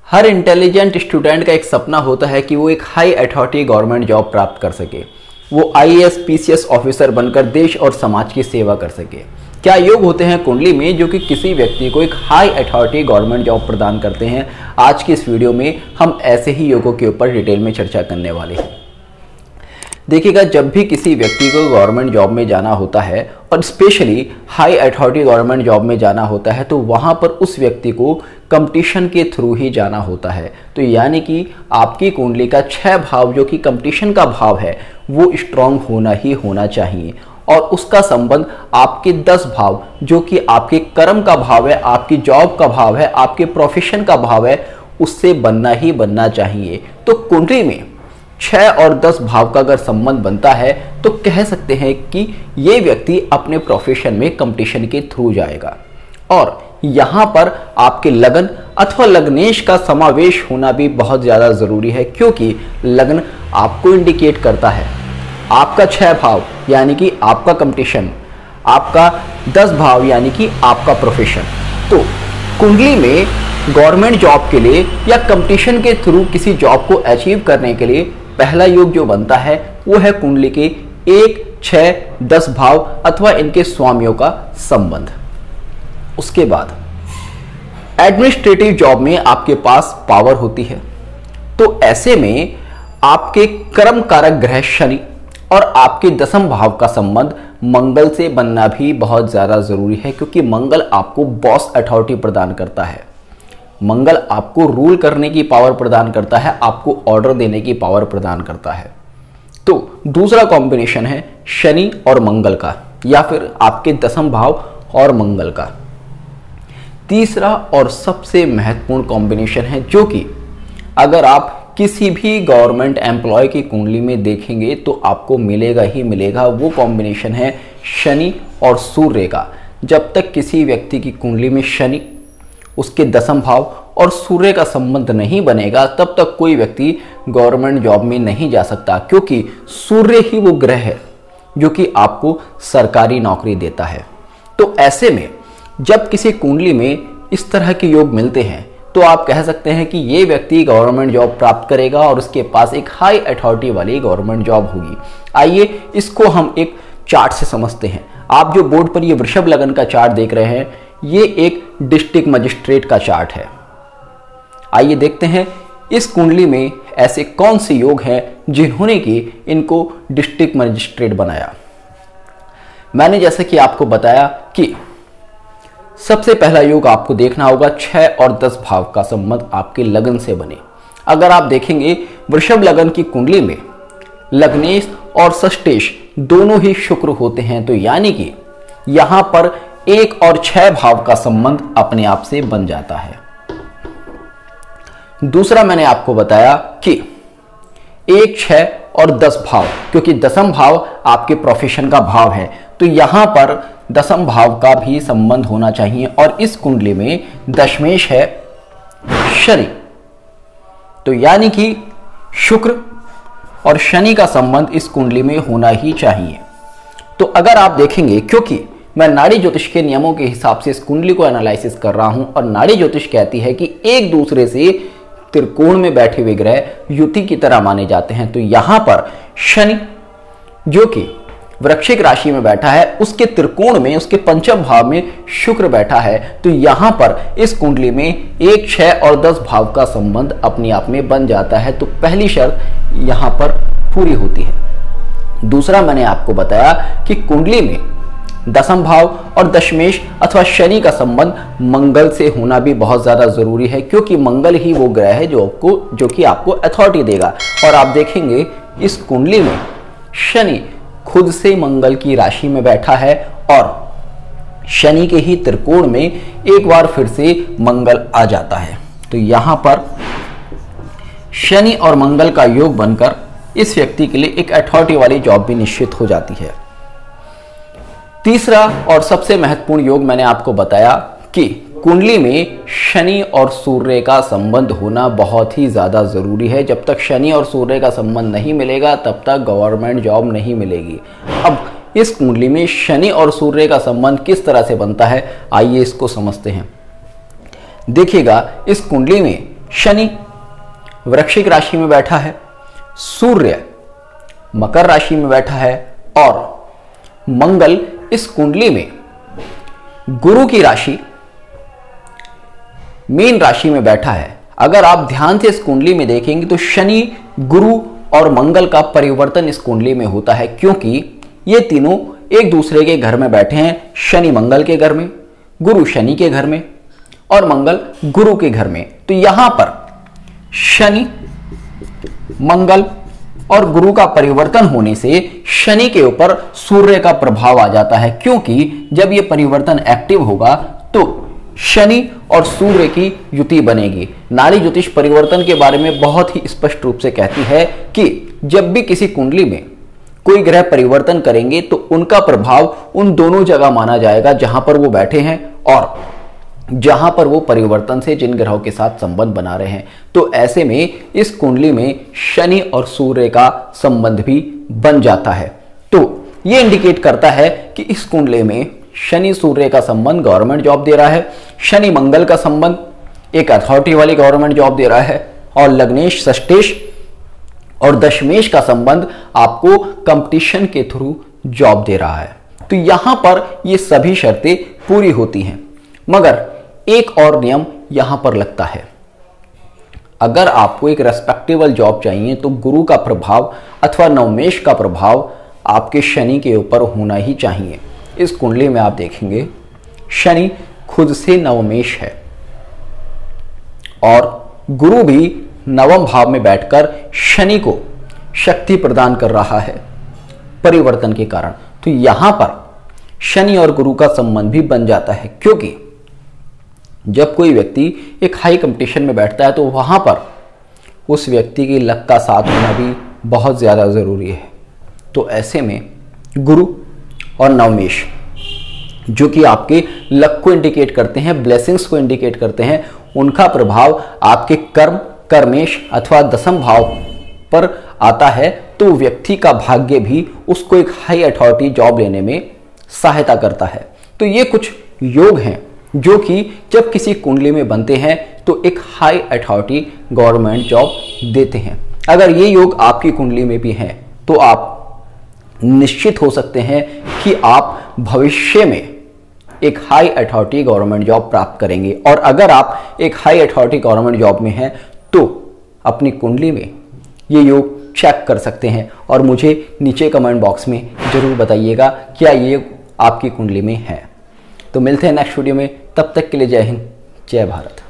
हर intelligent student का एक सपना होता है कि वो एक हाई अथॉरिटी गवर्नमेंट जॉब प्राप्त कर सके, वो आईएएस पीसीएस ऑफिसर बनकर देश और समाज की सेवा कर सके। क्या योग होते हैं कुंडली में जो कि किसी व्यक्ति को एक हाई अथॉरिटी गवर्नमेंट जॉब प्रदान करते हैं? आज की इस वीडियो में हम ऐसे ही योगों के ऊपर डिटेल में चर्चा करने वाले हैं। देखिएगा, जब भी किसी व्यक्ति को गवर्नमेंट जॉब में जाना होता है और specially high authority government job में जाना होता है तो वहाँ पर उस व्यक्ति को कंपटीशन के थ्रू ही जाना होता है। तो यानी कि आपकी कुंडली का 6 भाव जो कि कंपटीशन का भाव है वो स्ट्रांग होना ही होना चाहिए और उसका संबंध आपके 10 भाव जो कि आपके कर्म का भाव है, आपकी जॉब का भाव है, आपके प्रोफेशन का भाव है, उससे बनना ही बनना चाहिए। तो कुंडली में 6 और 10 भाव का अगर संबंध बनता है तो कह सकते हैं कि ये व्यक्ति अपने प्रोफेशन में कंपटीशन के थ्रू जाएगा। और यहाँ पर आपके लगन अथवा लग्नेश का समावेश होना भी बहुत ज़्यादा ज़रूरी है, क्योंकि लग्न आपको इंडिकेट करता है आपका 6 भाव यानी कि आपका कंपटीशन, आपका 10 भाव यानी कि आपका प्रोफेशन। तो कुंडली में गवर्नमेंट जॉब के लिए या कंपटीशन के थ्रू किसी जॉब को अचीव करने के लिए पहला योग जो बनता है वो है कुंडली के 1, 6, 10 भाव अथवा इनके स्वामियों का संबंध। उसके बाद एडमिनिस्ट्रेटिव जॉब में आपके पास पावर होती है, तो ऐसे में आपके कर्म कारक ग्रह शनि और आपके 10वें भाव का संबंध मंगल से बनना भी बहुत ज़्यादा ज़रूरी है, क्योंकि मंगल आपको बॉस अथॉरिटी प्रदान करता है, मंगल आपको रूल करने की पावर प्रदान करता है, आपको ऑर्डर देने की पावर प्रदान करता है। तो दूसरा कॉम्बिनेशन है शनि और मंगल का, या फिर आपके 10वें भाव और मंगल का। तीसरा और सबसे महत्वपूर्ण कॉम्बिनेशन है जो कि अगर आप किसी भी गवर्नमेंट एम्प्लॉय की कुंडली में देखेंगे तो आपको मिलेगा ही मिलेगा, वो कॉम्बिनेशन है शनि और सूर्य का। जब तक किसी व्यक्ति की कुंडली में शनि, उसके 10वें भाव और सूर्य का संबंध नहीं बनेगा तब तक कोई व्यक्ति गवर्नमेंट जॉब में नहीं जा सकता, क्योंकि सूर्य ही वो ग्रह है जो कि आपको सरकारी नौकरी देता है। तो ऐसे में जब किसी कुंडली में इस तरह के योग मिलते हैं तो आप कह सकते हैं कि ये व्यक्ति गवर्नमेंट जॉब प्राप्त करेगा और उसके पास एक हाई अथॉरिटी वाली गवर्नमेंट जॉब होगी। आइए इसको हम एक चार्ट से समझते हैं। आप जो बोर्ड पर ये वृषभ लगन का चार्ट देख रहे हैं ये एक डिस्ट्रिक्ट मजिस्ट्रेट का चार्ट है। आइए देखते हैं इस कुंडली में ऐसे कौन से योग हैं जिन्होंने कि इनको डिस्ट्रिक्ट मजिस्ट्रेट बनाया। मैंने जैसे कि आपको बताया कि सबसे पहला योग आपको देखना होगा 6 और 10 भाव का संबंध आपके लगन से बने। अगर आप देखेंगे वृषभ लगन की कुंडली में लग्नेश और षष्ठेश दोनों ही शुक्र होते हैं, तो यानी कि यहां पर 1 और 6 भाव का संबंध अपने आप से बन जाता है। दूसरा मैंने आपको बताया कि 1, 6 और 10 भाव, क्योंकि 10वें भाव आपके प्रोफेशन का भाव है तो यहां पर 10वें भाव का भी संबंध होना चाहिए। और इस कुंडली में दशमेश है शनि, तो यानी कि शुक्र और शनि का संबंध इस कुंडली में होना ही चाहिए। तो अगर आप देखेंगे, क्योंकि मैं नाड़ी ज्योतिष के नियमों के हिसाब से इस कुंडली को एनालिसिस कर रहा हूं और नाड़ी ज्योतिष कहती है कि एक दूसरे से त्रिकोण में बैठे हुए ग्रह युति की तरह माने जाते हैं, तो यहां पर शनि जो कि वृश्चिक राशि में बैठा है उसके त्रिकोण में, उसके 5वें भाव में शुक्र बैठा है, तो यहां पर इस कुंडली में 1, 6 और 10 भाव का संबंध अपने आप में बन जाता है। तो पहली शर्त यहां पर पूरी होती है। दूसरा मैंने आपको बताया कि कुंडली में 10वें भाव और दशमेश अथवा शनि का संबंध मंगल से होना भी बहुत ज्यादा जरूरी है, क्योंकि मंगल ही वो ग्रह है जो कि आपको अथॉरिटी देगा। और आप देखेंगे इस कुंडली में शनि खुद से मंगल की राशि में बैठा है और शनि के ही त्रिकोण में एक बार फिर से मंगल आ जाता है, तो यहां पर शनि और मंगल का योग बनकर इस व्यक्ति के लिए एक अथॉरिटी वाली जॉब भी निश्चित हो जाती है। तीसरा और सबसे महत्वपूर्ण योग मैंने आपको बताया कि कुंडली में शनि और सूर्य का संबंध होना बहुत ही ज़्यादा ज़रूरी है। जब तक शनि और सूर्य का संबंध नहीं मिलेगा तब तक गवर्नमेंट जॉब नहीं मिलेगी। अब इस कुंडली में शनि और सूर्य का संबंध किस तरह से बनता है, आइए इसको समझते हैं। देखिएगा, इस कुंडली में शनि वृश्चिक राशि में बैठा है, सूर्य मकर राशि में बैठा है और मंगल इस कुंडली में गुरु की राशि मीन राशि में बैठा है। अगर आप ध्यान से इस कुंडली में देखेंगे तो शनि, गुरु और मंगल का परिवर्तन इस कुंडली में होता है, क्योंकि ये तीनों एक दूसरे के घर में बैठे हैं। शनि मंगल के घर में, गुरु शनि के घर में और मंगल गुरु के घर में। तो यहां पर शनि, मंगल और गुरु का परिवर्तन होने से शनि के ऊपर सूर्य का प्रभाव आ जाता है, क्योंकि जब ये परिवर्तन एक्टिव होगा तो शनि और सूर्य की युति बनेगी। नाड़ी ज्योतिष परिवर्तन के बारे में बहुत ही स्पष्ट रूप से कहती है कि जब भी किसी कुंडली में कोई ग्रह परिवर्तन करेंगे तो उनका प्रभाव उन दोनों जगह माना जाएगा जहां पर वो बैठे हैं और जहां पर वो परिवर्तन से जिन ग्रहों के साथ संबंध बना रहे हैं। तो ऐसे में इस कुंडली में शनि और सूर्य का संबंध भी बन जाता है। तो ये इंडिकेट करता है कि इस कुंडली में शनि सूर्य का संबंध गवर्नमेंट जॉब दे रहा है, शनि मंगल का संबंध एक अथॉरिटी वाली गवर्नमेंट जॉब दे रहा है और लग्नेश, षष्ठेश और दशमेश का संबंध आपको कंपटीशन के थ्रू जॉब दे रहा है। तो यहां पर ये सभी शर्तें पूरी होती हैं, मगर एक और नियम यहां पर लगता है। अगर आपको एक रेस्पेक्टेबल जॉब चाहिए तो गुरु का प्रभाव अथवा नवमेश का प्रभाव आपके शनि के ऊपर होना ही चाहिए। इस कुंडली में आप देखेंगे शनि खुद से नवमेश है और गुरु भी नवम भाव में बैठकर शनि को शक्ति प्रदान कर रहा है परिवर्तन के कारण। तो यहां पर शनि और गुरु का संबंध भी बन जाता है, क्योंकि जब कोई व्यक्ति एक हाई कंपटीशन में बैठता है तो वहां पर उस व्यक्ति की लक का साथ होना भी बहुत ज़्यादा ज़रूरी है। तो ऐसे में गुरु और नवमेश जो कि आपके लक को इंडिकेट करते हैं, ब्लेसिंग्स को इंडिकेट करते हैं, उनका प्रभाव आपके कर्म, कर्मेश अथवा दसम भाव पर आता है, तो व्यक्ति का भाग्य भी उसको एक हाई अथॉरिटी जॉब लेने में सहायता करता है। तो ये कुछ योग हैं जो कि जब किसी कुंडली में बनते हैं तो एक हाई अथॉरिटी गवर्नमेंट जॉब देते हैं। अगर ये योग आपकी कुंडली में भी हैं तो आप निश्चित हो सकते हैं कि आप भविष्य में एक हाई अथॉरिटी गवर्नमेंट जॉब प्राप्त करेंगे। और अगर आप एक हाई अथॉरिटी गवर्नमेंट जॉब में हैं तो अपनी कुंडली में ये योग चेक कर सकते हैं और मुझे नीचे कमेंट बॉक्स में जरूर बताइएगा क्या ये आपकी कुंडली में है। तो मिलते हैं नेक्स्ट वीडियो में, तब तक के लिए जय हिंद, जय भारत।